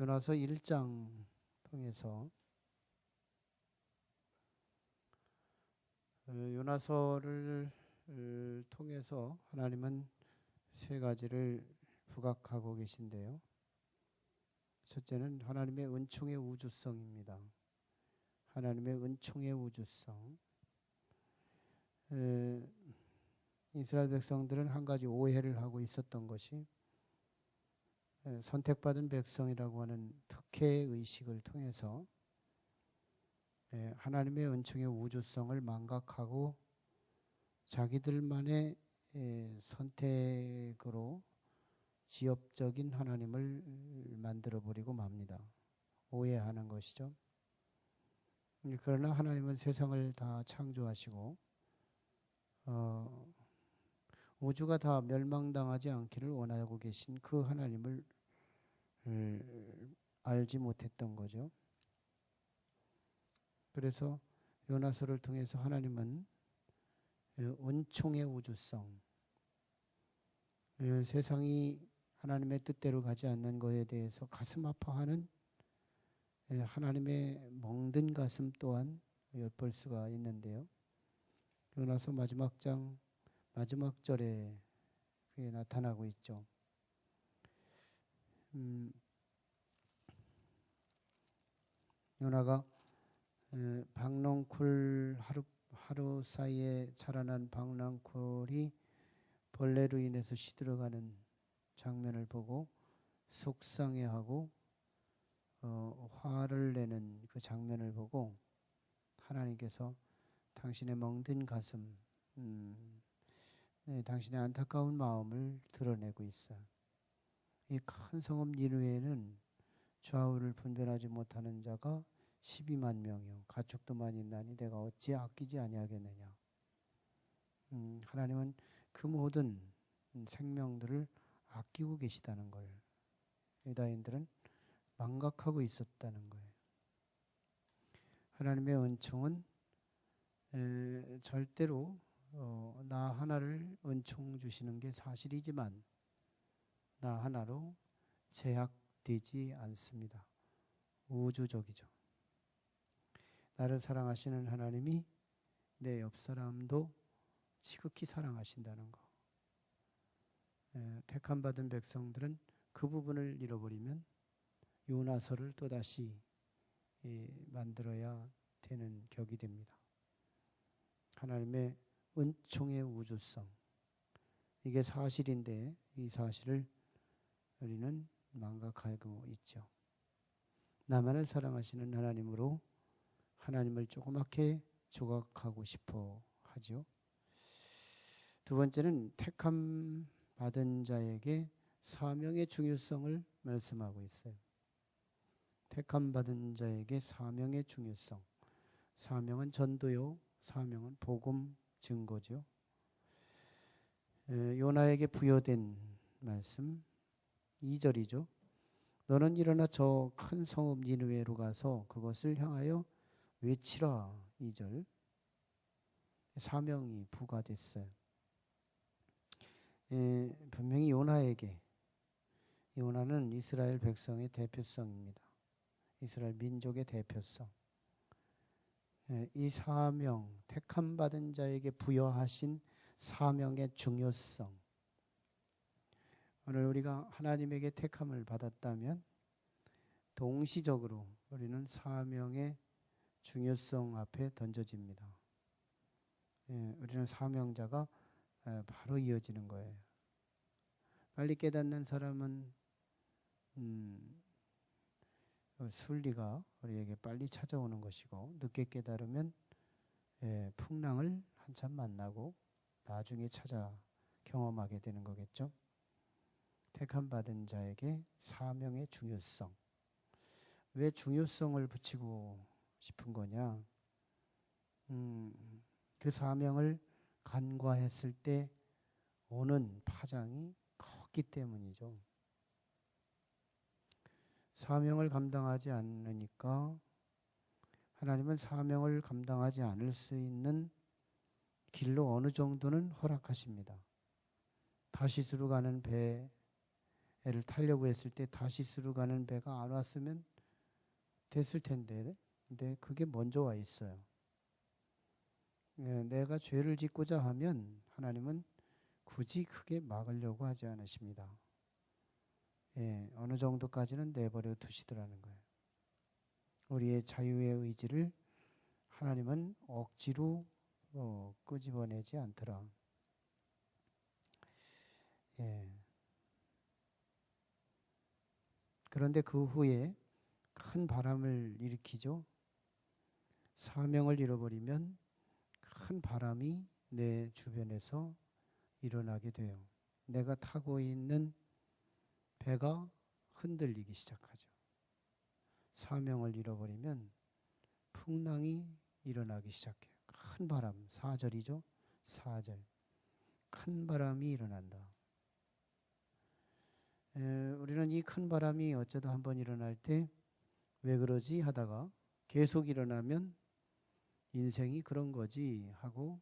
요나서 1장 통해서 요나서를 통해서 하나님은 세 가지를 부각하고 계신데요. 첫째는 하나님의 은총의 우주성입니다. 하나님의 은총의 우주성. 이스라엘 백성들은 한 가지 오해를 하고 있었던 것이 선택받은 백성이라고 하는 특혜 의식을 통해서 하나님의 은총의 우주성을 망각하고 자기들만의 선택으로 지엽적인 하나님을 만들어버리고 맙니다. 오해하는 것이죠. 그러나 하나님은 세상을 다 창조하시고 우주가 다 멸망당하지 않기를 원하고 계신 그 하나님을 알지 못했던 거죠. 그래서 요나서를 통해서 하나님은 은총의 우주성, 세상이 하나님의 뜻대로 가지 않는 것에 대해서 가슴 아파하는 하나님의 멍든 가슴 또한 엿볼 수가 있는데요. 요나서 마지막 장 마지막 절에 그게 나타나고 있죠. 요나가 박농쿨 하루 사이에 자라난 박농쿨이 벌레로 인해서 시들어가는 장면을 보고 속상해하고 화를 내는 그 장면을 보고 하나님께서 당신의 멍든 가슴, 당신의 안타까운 마음을 드러내고 있어요. 이 큰 성읍 니느웨는 좌우를 분별하지 못하는 자가 12만 명이요 가축도 많이 있나니 내가 어찌 아끼지 아니하겠느냐. 하나님은 그 모든 생명들을 아끼고 계시다는 걸 유다인들은 망각하고 있었다는 거예요. 하나님의 은총은 절대로 나 하나를 은총 주시는 게 사실이지만 나 하나로 제약되지 않습니다. 우주적이죠. 나를 사랑하시는 하나님이 내 옆 사람도 지극히 사랑하신다는 거. 택함 받은 백성들은 그 부분을 잃어버리면 요나서를 또다시 만들어야 되는 격이 됩니다. 하나님의 은총의 우주성, 이게 사실인데 이 사실을 우리는 망각하고 있죠. 나만을 사랑하시는 하나님으로 하나님을 조그맣게 조각하고 싶어 하죠. 두 번째는 택함 받은 자에게 사명의 중요성을 말씀하고 있어요. 택함 받은 자에게 사명의 중요성. 사명은 전도요, 사명은 복음 증거죠. 요나에게 부여된 말씀 2절이죠. 너는 일어나 저 큰 성읍 니느웨로 가서 그것을 향하여 외치라. 2절. 사명이 부과됐어요. 분명히 요나에게, 요나는 이스라엘 백성의 대표성입니다. 이스라엘 민족의 대표성. 이 사명, 택함 받은 자에게 부여하신 사명의 중요성. 오늘 우리가 하나님에게 택함을 받았다면 동시적으로 우리는 사명의 중요성 앞에 던져집니다. 우리는 사명자가 바로 이어지는 거예요. 빨리 깨닫는 사람은 순리가 우리에게 빨리 찾아오는 것이고, 늦게 깨달으면 풍랑을 한참 만나고 나중에 찾아 경험하게 되는 거겠죠. 택함 받은 자에게 사명의 중요성. 왜 중요성을 붙이고 싶은 거냐? 그 사명을 간과했을 때 오는 파장이 컸기 때문이죠. 사명을 감당하지 않으니까 하나님은 사명을 감당하지 않을 수 있는 길로 어느 정도는 허락하십니다. 다시스로 가는 배에 애를 타려고 했을 때 다시스로 가는 배가 안 왔으면 됐을 텐데, 근데 그게 먼저 와 있어요. 내가 죄를 짓고자 하면 하나님은 굳이 크게 막으려고 하지 않으십니다. 어느 정도까지는 내버려 두시더라는 거예요. 우리의 자유의 의지를 하나님은 억지로 끄집어내지 않더라. 그런데 그 후에 큰 바람을 일으키죠. 사명을 잃어버리면 큰 바람이 내 주변에서 일어나게 돼요. 내가 타고 있는 배가 흔들리기 시작하죠. 사명을 잃어버리면 풍랑이 일어나기 시작해요. 큰 바람, 4절이죠. 4절. 큰 바람이 일어난다. 우리는 이 큰 바람이 어쩌다 한번 일어날 때 왜 그러지 하다가 계속 일어나면 인생이 그런 거지 하고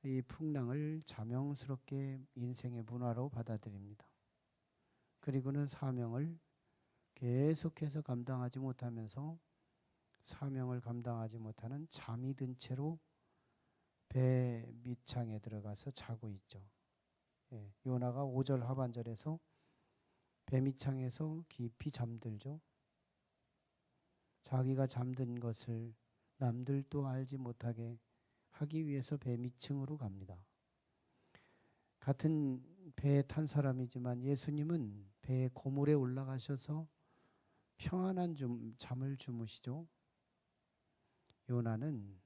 이 풍랑을 자명스럽게 인생의 문화로 받아들입니다. 그리고는 사명을 계속해서 감당하지 못하면서 사명을 감당하지 못하는 잠이 든 채로 배 밑창에 들어가서 자고 있죠. 요나가 5절 하반절에서 배 밑창에서 깊이 잠들죠. 자기가 잠든 것을 남들도 알지 못하게 하기 위해서 배 밑층으로 갑니다. 같은 배에 탄 사람이지만 예수님은 배의 고물에 올라가셔서 평안한 잠을 주무시죠. 요나는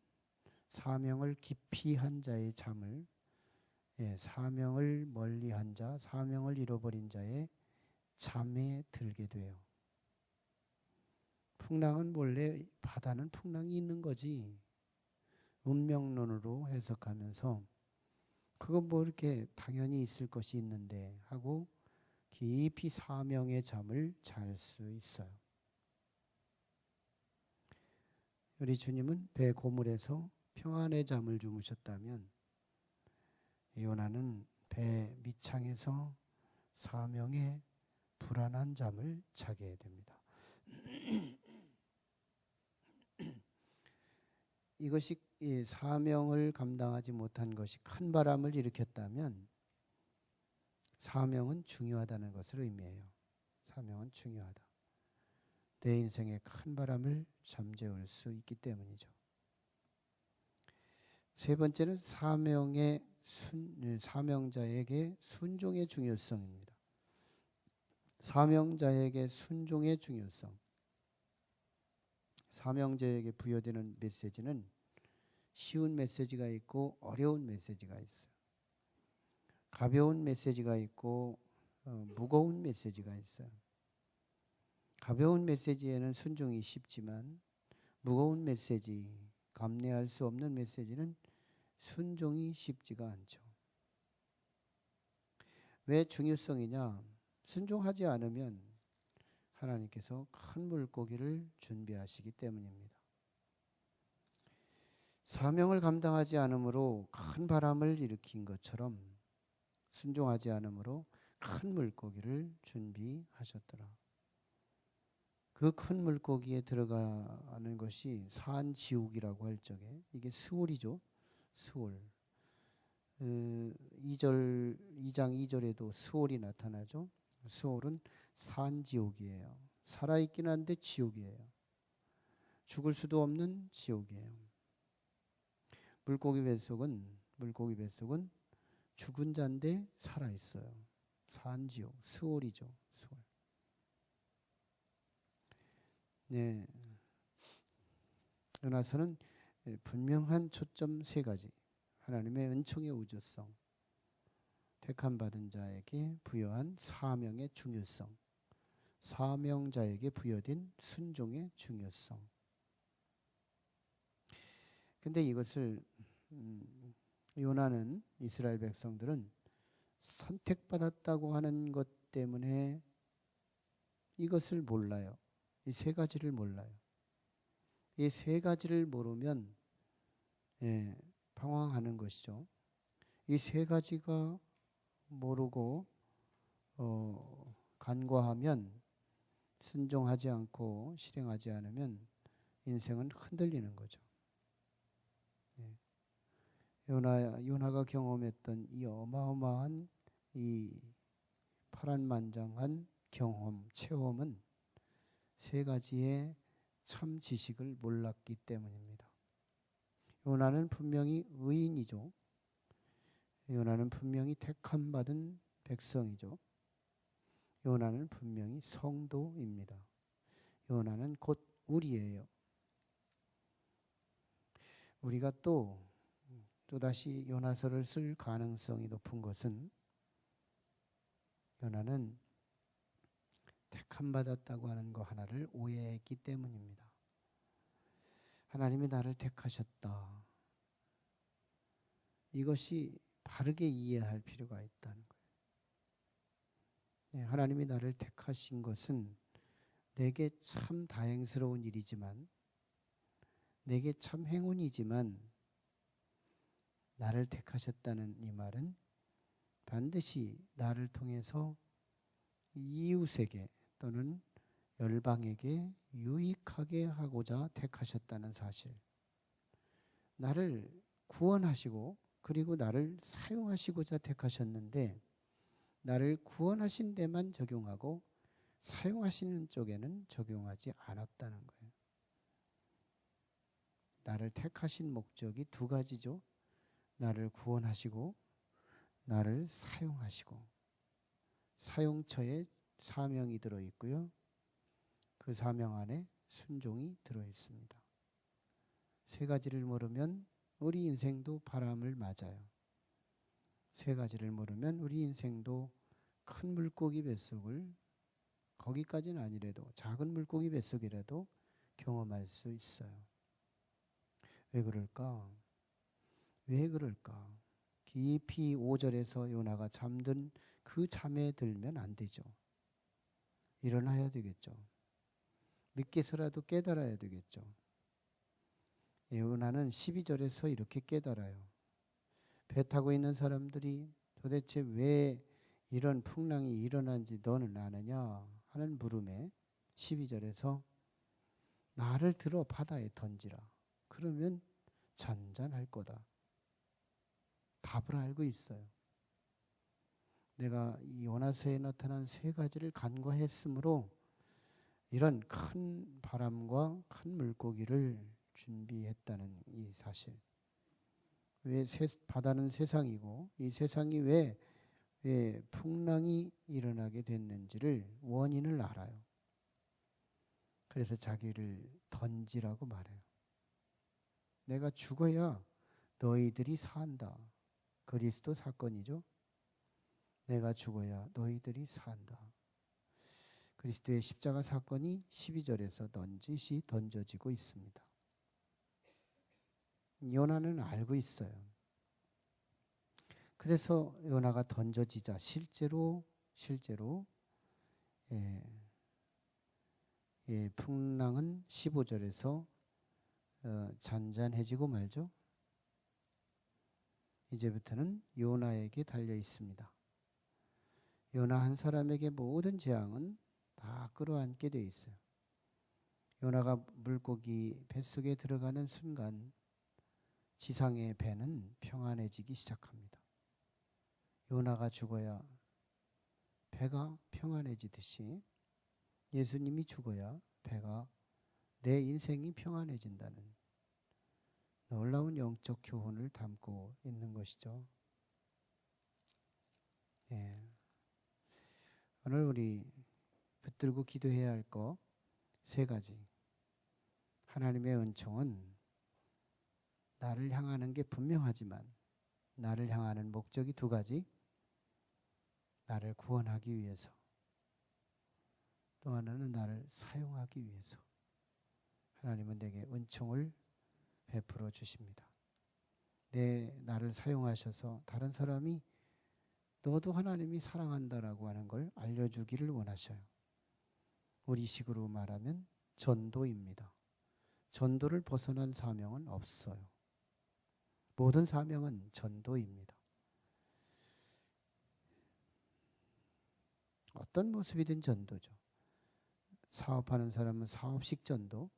사명을 깊이 한 자의 잠을, 사명을 멀리 한 자, 사명을 잃어버린 자의 잠에 들게 돼요. 풍랑은 원래 바다는 풍랑이 있는 거지. 운명론으로 해석하면서 그건 뭐 이렇게 당연히 있을 것이 있는데 하고 깊이 사명의 잠을 잘 수 있어요. 우리 주님은 배 고물에서 평안의 잠을 주무셨다면 요나는 배 밑창에서 사명의 불안한 잠을 자게 됩니다. 이것이 이 사명을 감당하지 못한 것이 큰 바람을 일으켰다면 사명은 중요하다는 것을 의미해요. 사명은 중요하다. 내 인생에 큰 바람을 잠재울 수 있기 때문이죠. 세 번째는 사명자에게 순종의 중요성입니다. 사명자에게 순종의 중요성. 사명자에게 부여되는 메시지는 쉬운 메시지가 있고 어려운 메시지가 있어요. 가벼운 메시지가 있고 무거운 메시지가 있어요. 가벼운 메시지에는 순종이 쉽지만 무거운 메시지, 감내할 수 없는 메시지는 순종이 쉽지가 않죠. 왜 중요성이냐? 순종하지 않으면 하나님께서 큰 물고기를 준비하시기 때문입니다. 사명을 감당하지 않으므로 큰 바람을 일으킨 것처럼 순종하지 않으므로 큰 물고기를 준비하셨더라. 그 큰 물고기에 들어가는 것이 산지옥이라고 할 적에 이게 스올이죠. 스올. 2장 2절에도 스올이 나타나죠. 스올은 산지옥이에요. 살아있긴 한데 지옥이에요. 죽을 수도 없는 지옥이에요. 물고기 뱃속은 죽은 자인데 살아있어요. 산지옥, 스올이죠. 스올. 네. 요나서는 분명한 초점 세 가지. 하나님의 은총의 우주성, 택함 받은 자에게 부여한 사명의 중요성, 사명자에게 부여된 순종의 중요성. 근데 이것을 요나는 이스라엘 백성들은 선택받았다고 하는 것 때문에 이것을 몰라요. 이 세 가지를 몰라요. 이 세 가지를 모르면 방황하는 것이죠. 이 세 가지가 모르고 간과하면, 순종하지 않고 실행하지 않으면 인생은 흔들리는 거죠. 예. 요나가 경험했던 이 어마어마한 이 파란만장한 경험, 체험은 세 가지의 참 지식을 몰랐기 때문입니다. 요나는 분명히 의인이죠. 요나는 분명히 택함받은 백성이죠. 요나는 분명히 성도입니다. 요나는 곧 우리예요. 우리가 또다시 요나서를 쓸 가능성이 높은 것은 요나는 택함받았다고 하는 거 하나를 오해했기 때문입니다. 하나님이 나를 택하셨다. 이것이 바르게 이해할 필요가 있다는 거예요. 네, 하나님이 나를 택하신 것은 내게 참 다행스러운 일이지만, 내게 참 행운이지만, 나를 택하셨다는 이 말은 반드시 나를 통해서 이웃에게 또는 열방에게 유익하게 하고자 택하셨다는 사실, 나를 구원하시고 그리고 나를 사용하시고자 택하셨는데, 나를 구원하신 데만 적용하고 사용하시는 쪽에는 적용하지 않았다는 거예요. 나를 택하신 목적이 두 가지죠. 나를 구원하시고 나를 사용하시고, 사용처에 사명이 들어있고요. 그 사명 안에 순종이 들어있습니다. 세 가지를 모르면 우리 인생도 바람을 맞아요. 세 가지를 모르면 우리 인생도 큰 물고기 뱃속을, 거기까지는 아니래도 작은 물고기 뱃속이라도 경험할 수 있어요. 왜 그럴까? 왜 그럴까? 깊이 5절에서 요나가 잠든 그 잠에 들면 안 되죠. 일어나야 되겠죠. 늦게서라도 깨달아야 되겠죠. 요나는 12절에서 이렇게 깨달아요. 배 타고 있는 사람들이 도대체 왜 이런 풍랑이 일어난지 너는 아느냐 하는 물음에 12절에서 나를 들어 바다에 던지라. 그러면 잔잔할 거다. 답을 알고 있어요. 내가 이 요나서에 나타난 세 가지를 간과했으므로 이런 큰 바람과 큰 물고기를 준비했다는 이 사실. 왜 바다는 세상이고 이 세상이 왜 풍랑이 일어나게 됐는지를 원인을 알아요. 그래서 자기를 던지라고 말해요. 내가 죽어야 너희들이 산다. 그리스도 사건이죠. 내가 죽어야 너희들이 산다. 그리스도의 십자가 사건이 12절에서 넌지시 던져지고 있습니다. 요나는 알고 있어요. 그래서 요나가 던져지자 실제로 풍랑은 15절에서 잔잔해지고 말죠. 이제부터는 요나에게 달려 있습니다. 요나 한 사람에게 모든 재앙은 다 끌어안게 돼 있어요. 요나가 물고기 뱃속에 들어가는 순간 지상의 배는 평안해지기 시작합니다. 요나가 죽어야 배가 평안해지듯이 예수님이 죽어야 배가, 내 인생이 평안해진다는 놀라운 영적 교훈을 담고 있는 것이죠. 예. 오늘 우리 붙들고 기도해야 할 거 세 가지. 하나님의 은총은 나를 향하는 게 분명하지만 나를 향하는 목적이 두 가지. 나를 구원하기 위해서, 또 하나는 나를 사용하기 위해서 하나님은 내게 은총을 베풀어 주십니다. 나를 사용하셔서 다른 사람이 너도 하나님이 사랑한다라고 하는 걸 알려주기를 원하셔요. 우리식으로 말하면 전도입니다. 전도를 벗어난 사명은 없어요. 모든 사명은 전도입니다. 어떤 모습이든 전도죠. 사업하는 사람은 사업식 전도,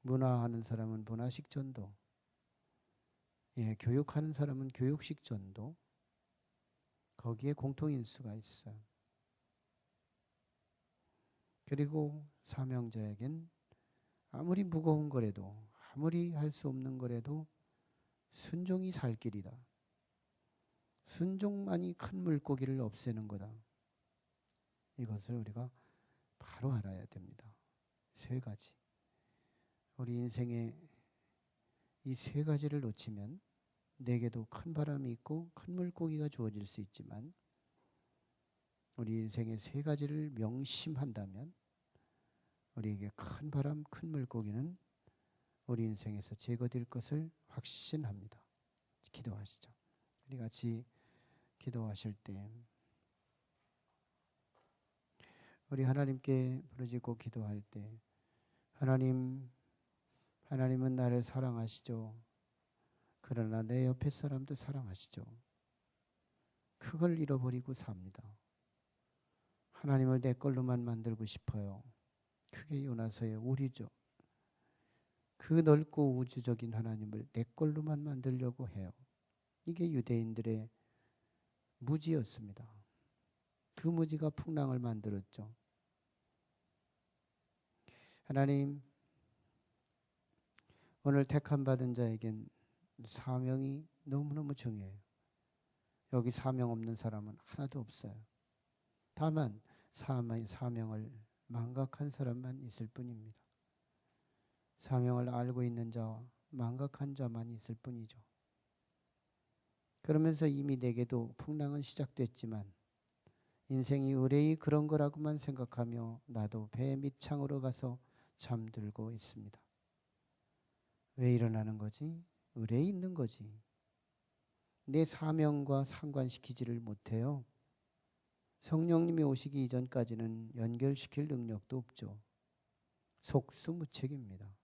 문화하는 사람은 문화식 전도, 교육하는 사람은 교육식 전도, 거기에 공통인수가 있어요. 그리고 사명자에겐 아무리 무거운 거라도, 아무리 할 수 없는 거라도 순종이 살 길이다. 순종만이 큰 물고기를 없애는 거다. 이것을 우리가 바로 알아야 됩니다. 세 가지. 우리 인생에 이 세 가지를 놓치면 내게도 큰 바람이 있고 큰 물고기가 주어질 수 있지만, 우리 인생의 세 가지를 명심한다면 우리에게 큰 바람, 큰 물고기는 우리 인생에서 제거될 것을 확신합니다. 기도하시죠. 우리 같이 기도하실 때 우리 하나님께 부르짖고 기도할 때, 하나님은 나를 사랑하시죠. 그러나 내 옆에 사람도 사랑하시죠. 그걸 잃어버리고 삽니다. 하나님을 내 걸로만 만들고 싶어요. 그게 요나서의 오류죠. 그 넓고 우주적인 하나님을 내 걸로만 만들려고 해요. 이게 유대인들의 무지였습니다. 그 무지가 풍랑을 만들었죠. 하나님, 오늘 택함 받은 자에겐 사명이 너무너무 중요해요. 여기 사명 없는 사람은 하나도 없어요. 다만 사명을 망각한 사람만 있을 뿐입니다. 사명을 알고 있는 자와 망각한 자만 있을 뿐이죠. 그러면서 이미 내게도 풍랑은 시작됐지만 인생이 의뢰이 그런 거라고만 생각하며 나도 배 밑창으로 가서 잠들고 있습니다. 왜 일어나는 거지? 의뢰이 있는 거지. 내 사명과 상관시키지를 못해요. 성령님이 오시기 이전까지는 연결시킬 능력도 없죠. 속수무책입니다.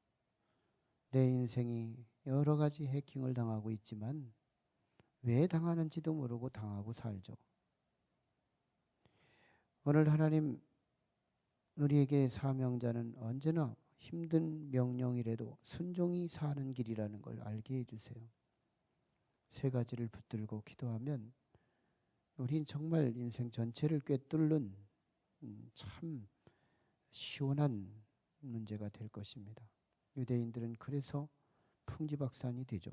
내 인생이 여러 가지 해킹을 당하고 있지만 왜 당하는지도 모르고 당하고 살죠. 오늘 하나님, 우리에게 사명자는 언제나 힘든 명령이라도 순종이 사는 길이라는 걸 알게 해주세요. 세 가지를 붙들고 기도하면 우린 정말 인생 전체를 꿰뚫는 참 시원한 문제가 될 것입니다. 유대인들은 그래서 풍지박산이 되죠.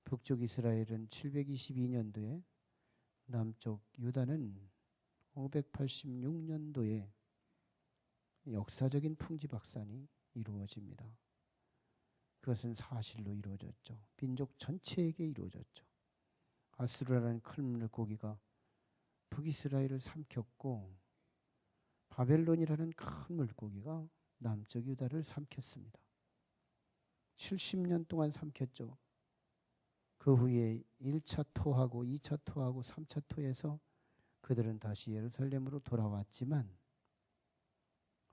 북쪽 이스라엘은 722년도에, 남쪽 유다는 586년도에 역사적인 풍지박산이 이루어집니다. 그것은 사실로 이루어졌죠. 민족 전체에게 이루어졌죠. 아수르라는 큰 물고기가 북이스라엘을 삼켰고, 바벨론이라는 큰 물고기가 남쪽 유다를 삼켰습니다. 70년 동안 삼켰죠. 그 후에 1차 토하고 2차 토하고 3차 토에서 그들은 다시 예루살렘으로 돌아왔지만,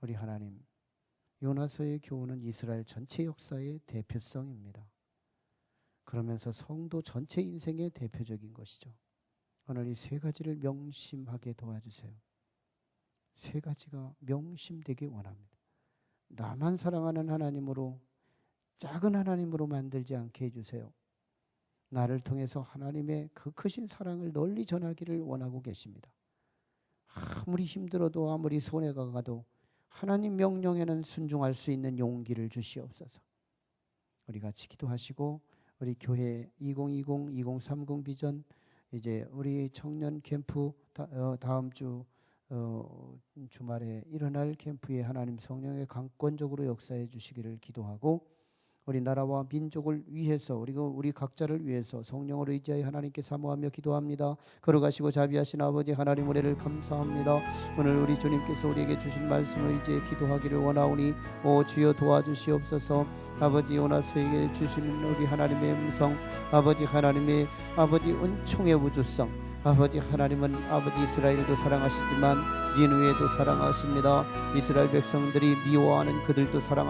우리 하나님, 요나서의 교훈은 이스라엘 전체 역사의 대표성입니다. 그러면서 성도 전체 인생의 대표적인 것이죠. 오늘 이 세 가지를 명심하게 도와주세요. 세 가지가 명심되기 원합니다. 나만 사랑하는 하나님으로, 작은 하나님으로 만들지 않게 해주세요. 나를 통해서 하나님의 그 크신 사랑을 널리 전하기를 원하고 계십니다. 아무리 힘들어도 아무리 손해가 가도 하나님 명령에는 순종할 수 있는 용기를 주시옵소서. 우리 같이 기도하시고, 우리 교회 2020-2030 비전, 이제 우리 청년 캠프 다음 주 주말에 일어날 캠프에 하나님 성령의 강권적으로 역사해 주시기를 기도하고, 우리 나라와 민족을 위해서, 우리 각자를 위해서 성령을 의지하여 하나님께 사모하며 기도합니다. 걸어가시고 자비하신 아버지 하나님, 은혜를 감사합니다. 오늘 우리 주님께서 우리에게 주신 말씀을 의지해 기도하기를 원하오니, 오 주여 도와주시옵소서. 아버지, 요나서에게 주신 우리 하나님의 음성, 아버지 하나님의 은총의 우주성, 아버지 하나님은 아버지 이스라엘도 사랑하시지만 니느웨도 사랑하십니다. 이스라엘 백성들이 미워하는 그들도 사랑하십니다.